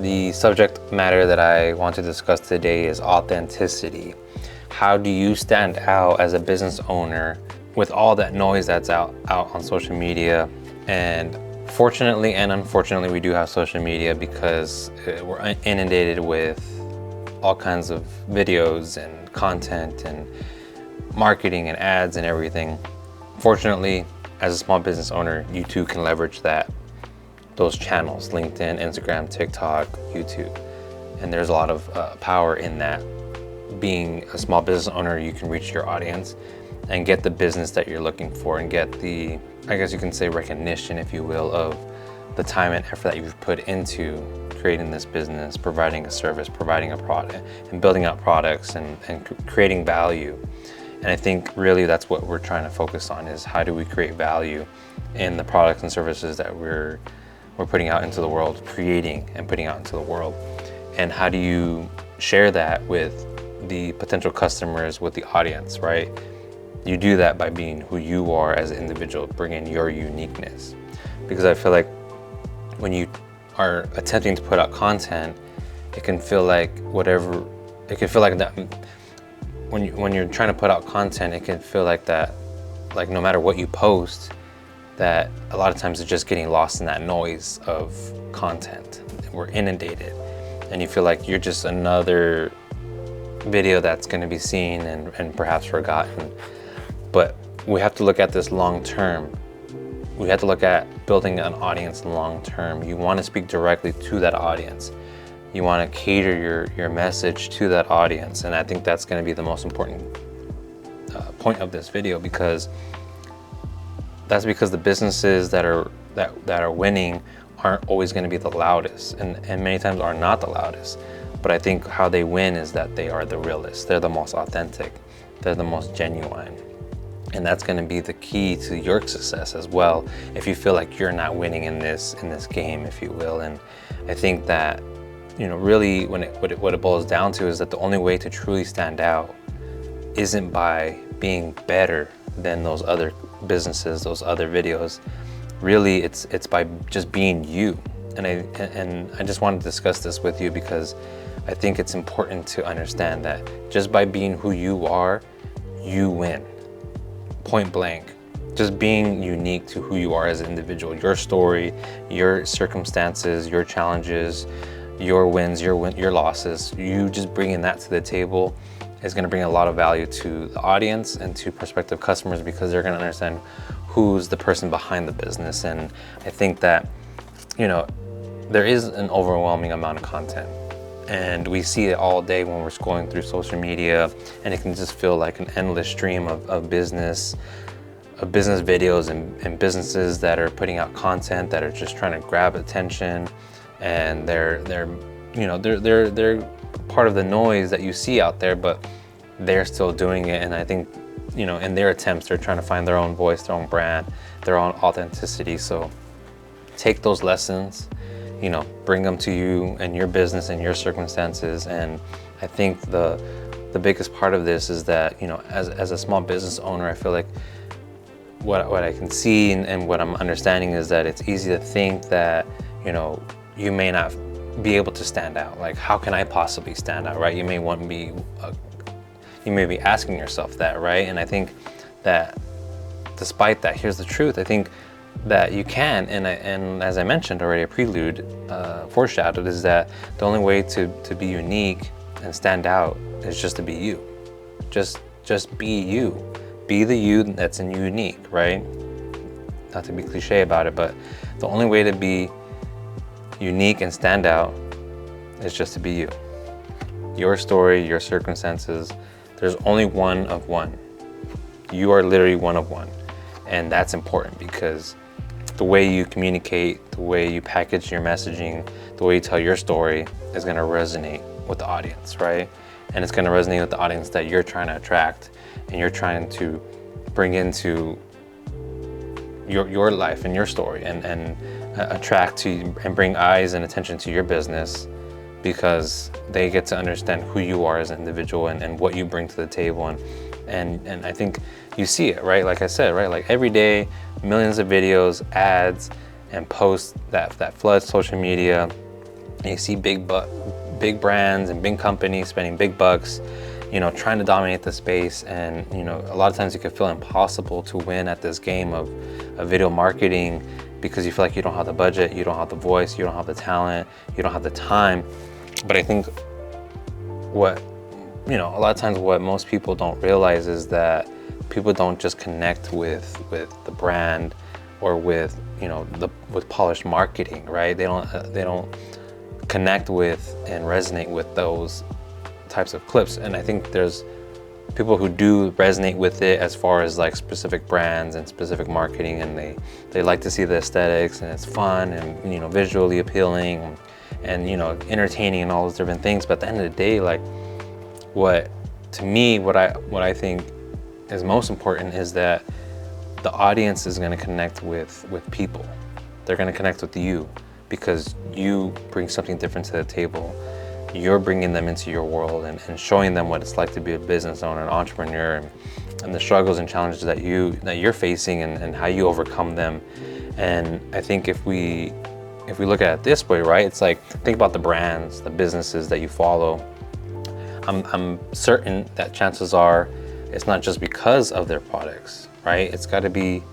The subject matter that I want to discuss today is authenticity. How do you stand out as a business owner with all that noise that's out on social media? And fortunately and unfortunately, we do have social media because we're inundated with all kinds of videos and content and marketing and ads and everything. Fortunately, as a small business owner, you too can leverage those channels: LinkedIn, Instagram, TikTok, YouTube. And there's a lot of power in that. Being a small business owner, you can reach your audience and get the business that you're looking for, and get the, I guess you can say, recognition, if you will, of the time and effort that you've put into creating this business, providing a service, providing a product, and building out products and creating value. And I think really that's what we're trying to focus on, is how do we create value in the products and services that we're putting out into the world, creating and putting out into the world. And how do you share that with the potential customers, with the audience, right? You do that by being who you are as an individual, bringing your uniqueness. Because I feel like when you are attempting to put out content, it can feel like that when you're trying to put out content, it can feel like that, like no matter what you post, that a lot of times it's just getting lost in that noise of content. We're inundated, and you feel like you're just another video that's going to be seen and perhaps forgotten. But we have to look at this long term. We have to look at building an audience long term. You want to speak directly to that audience. You want to cater your message to that audience. And I think that's going to be the most important point of this video, because the businesses that are winning aren't always going to be the loudest, and many times are not the loudest. But I think how they win is that they are the realest. They're the most authentic. They're the most genuine. And that's going to be the key to your success as well, if you feel like you're not winning in this game, if you will. And I think that, really what it boils down to is that the only way to truly stand out isn't by being better than those other businesses, those other videos. Really, it's by just being you. And I just wanted to discuss this with you because I think it's important to understand that just by being who you are, you win. Point blank. Just being unique to who you are as an individual, your story, your circumstances, your challenges, your wins, your losses, you just bringing that to the table is going to bring a lot of value to the audience and to prospective customers, because they're going to understand who's the person behind the business. And I think that, there is an overwhelming amount of content, and we see it all day when we're scrolling through social media, and it can just feel like an endless stream of business videos and businesses that are putting out content that are just trying to grab attention, and they're part of the noise that you see out there, but they're still doing it. And I think, in their attempts, they're trying to find their own voice, their own brand, their own authenticity. So take those lessons, bring them to you and your business and your circumstances. And I think the biggest part of this is that, as a small business owner, I feel like what I can see and what I'm understanding is that it's easy to think that, you may not be able to stand out. Like, how can I possibly stand out, right? You may be asking yourself that, right? And I think that despite that, here's the truth. I think that you can, and as I mentioned already, a prelude, foreshadowed, is that the only way to be unique and stand out is just to be you. Just be you. Be the you that's in unique, right? Not to be cliche about it, but the only way to be unique and stand out is just to be you. Your story, your circumstances, there's only one of one. You are literally one of one. And that's important, because the way you communicate, the way you package your messaging, the way you tell your story is going to resonate with the audience, right? And it's going to resonate with the audience that you're trying to attract and you're trying to bring into your life and your story, and attract to and bring eyes and attention to your business, because they get to understand who you are as an individual and what you bring to the table. And I think you see it, right? Like I said, right? Like every day, millions of videos, ads, and posts that flood social media. And you see big brands and big companies spending big bucks, you know, trying to dominate the space. And, you know, a lot of times it can feel impossible to win at this game of video marketing, because you feel like you don't have the budget, you don't have the voice, you don't have the talent, you don't have the time. But I think what, you know, a lot of times what most people don't realize is that people don't just connect with the brand or with, you know, with polished marketing, right? They don't connect with and resonate with those types of clips. And I think there's people who do resonate with it as far as like specific brands and specific marketing, and they like to see the aesthetics, and it's fun and, you know, visually appealing and, you know, entertaining and all those different things. But at the end of the day, like, what I think is most important is that the audience is going to connect with people. They're going to connect with you because you bring something different to the table. You're bringing them into your world and showing them what it's like to be a business owner, an entrepreneur, and the struggles and challenges that you're facing, and how you overcome them. And I think if we look at it this way, right, it's like, think about the brands, the businesses that you follow. I'm certain that chances are it's not just because of their products, right? It's got to be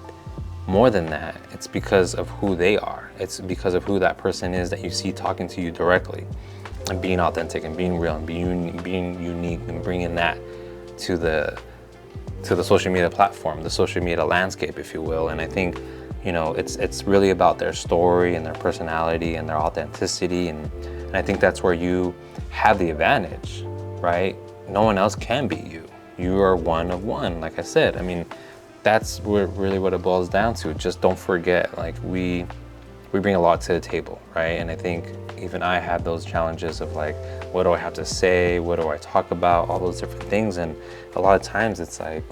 more than that. It's because of who they are. It's because of who that person is that you see talking to you directly, and being authentic and being real and being unique, and bringing that to the social media platform, the social media landscape, if you will. And I think, you know, it's really about their story and their personality and their authenticity, and I think that's where you have the advantage, right? No one else can beat you. You are one of one, like I said. I mean, that's really what it boils down to. Just don't forget, like, we bring a lot to the table, right? And I think even I had those challenges of like, what do I have to say? What do I talk about? All those different things. And a lot of times it's like,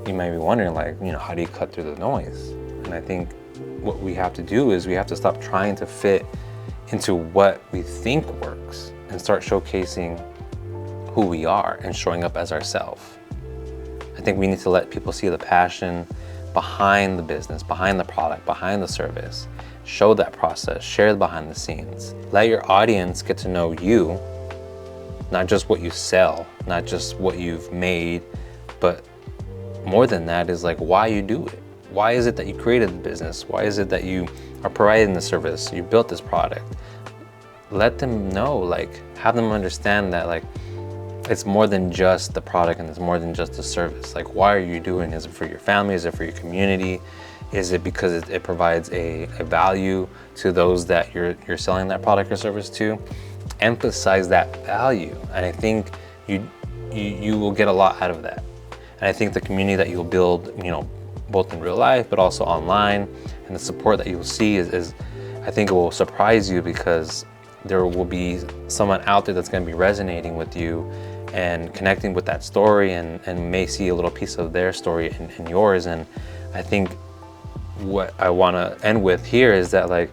you might be wondering, like, you know, how do you cut through the noise? And I think what we have to do is we have to stop trying to fit into what we think works and start showcasing who we are and showing up as ourselves. I think we need to let people see the passion behind the business, behind the product, behind the service. Show that process, share the behind the scenes. Let your audience get to know you, not just what you sell, not just what you've made, but more than that is like why you do it. Why is it that you created the business? Why is it that you are providing the service? You built this product. Let them know, like, have them understand that, like, it's more than just the product and it's more than just the service. Like, why are you doing it? Is it for your family? Is it for your community? Is it because it provides a value to those that you're selling that product or service to? Emphasize that value, and I think you will get a lot out of that. And I think the community that you'll build, you know, both in real life but also online, and the support that you'll see is I think it will surprise you, because there will be someone out there that's going to be resonating with you and connecting with that story, and may see a little piece of their story in yours. And I think what I want to end with here is that, like,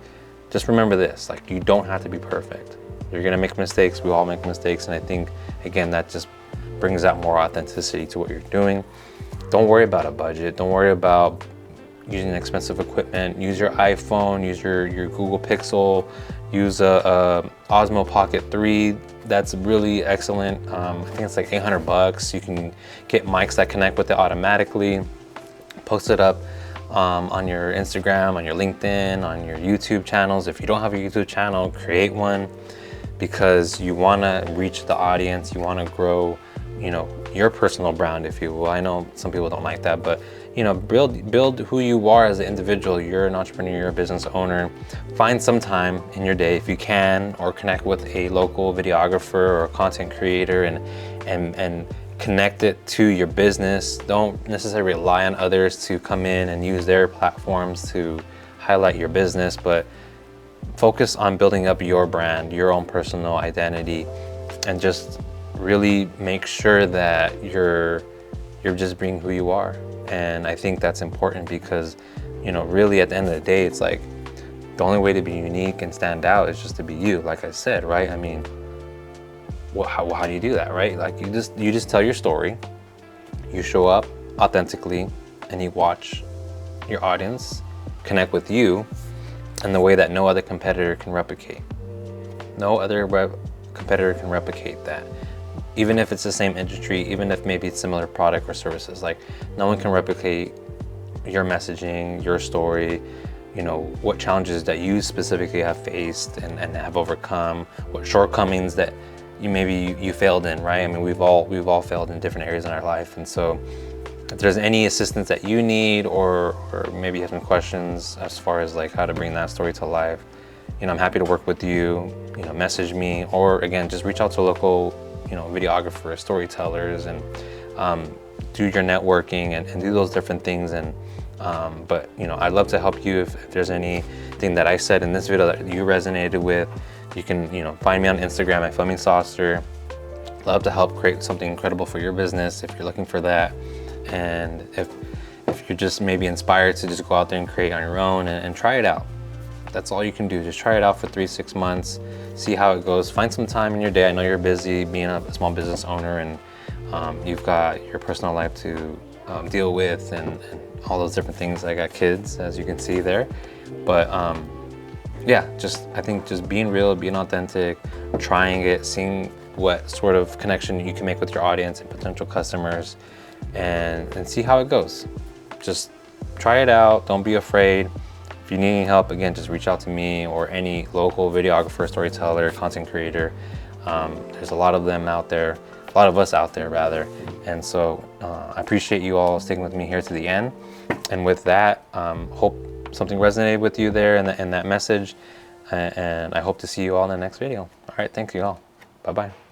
just remember this, like, you don't have to be perfect. You're going to make mistakes. We all make mistakes. And I think, again, that just brings out more authenticity to what you're doing. Don't worry about a budget. Don't worry about using expensive equipment. Use your iPhone, use your Google Pixel, use a Osmo Pocket 3. That's really excellent. I think it's like $800. You can get mics that connect with it automatically. Post it up on your Instagram, on your LinkedIn, on your YouTube channels. If you don't have a YouTube channel, create one, because you want to reach the audience. You want to grow, you know, your personal brand, if you will. I know some people don't like that, but, you know, build who you are as an individual. You're an entrepreneur, you're a business owner. Find some time in your day, if you can, or connect with a local videographer or a content creator and connect it to your business. Don't necessarily rely on others to come in and use their platforms to highlight your business, but focus on building up your brand, your own personal identity, and just really make sure that you're just being who you are. And I think that's important, because, you know, really at the end of the day, it's like the only way to be unique and stand out is just to be you, like I said, right? I mean, how do you do that, right? Like, you just tell your story, you show up authentically, and you watch your audience connect with you in the way that no other competitor can replicate. No other web competitor can replicate that. Even if it's the same industry, even if maybe it's similar product or services, like no one can replicate your messaging, your story, you know, what challenges that you specifically have faced and have overcome, what shortcomings that you failed in, right? I mean, we've all failed in different areas in our life. And so if there's any assistance that you need, or maybe you have some questions as far as like how to bring that story to life, you know, I'm happy to work with you. You know, message me, or again, just reach out to local, you know, videographers, storytellers, and do your networking and do those different things. And but you know, I'd love to help you if there's anything that I said in this video that you resonated with. You can, you know, find me on Instagram at Fleming Saucer. Love to help create something incredible for your business if you're looking for that. And if you're just maybe inspired to just go out there and create on your own and try it out. That's all you can do. Just try it out for 3-6 months, see how it goes. Find some time in your day. I know you're busy being a small business owner, and you've got your personal life to deal with and all those different things. I got kids, as you can see there. But yeah, I think just being real, being authentic, trying it, seeing what sort of connection you can make with your audience and potential customers, and see how it goes. Just try it out. Don't be afraid. If you need any help, again, just reach out to me or any local videographer, storyteller, content creator. There's a lot of them out there, a lot of us out there rather. And so I appreciate you all sticking with me here to the end. And with that, hope something resonated with you there in that message. And I hope to see you all in the next video. All right, thank you all. Bye-bye.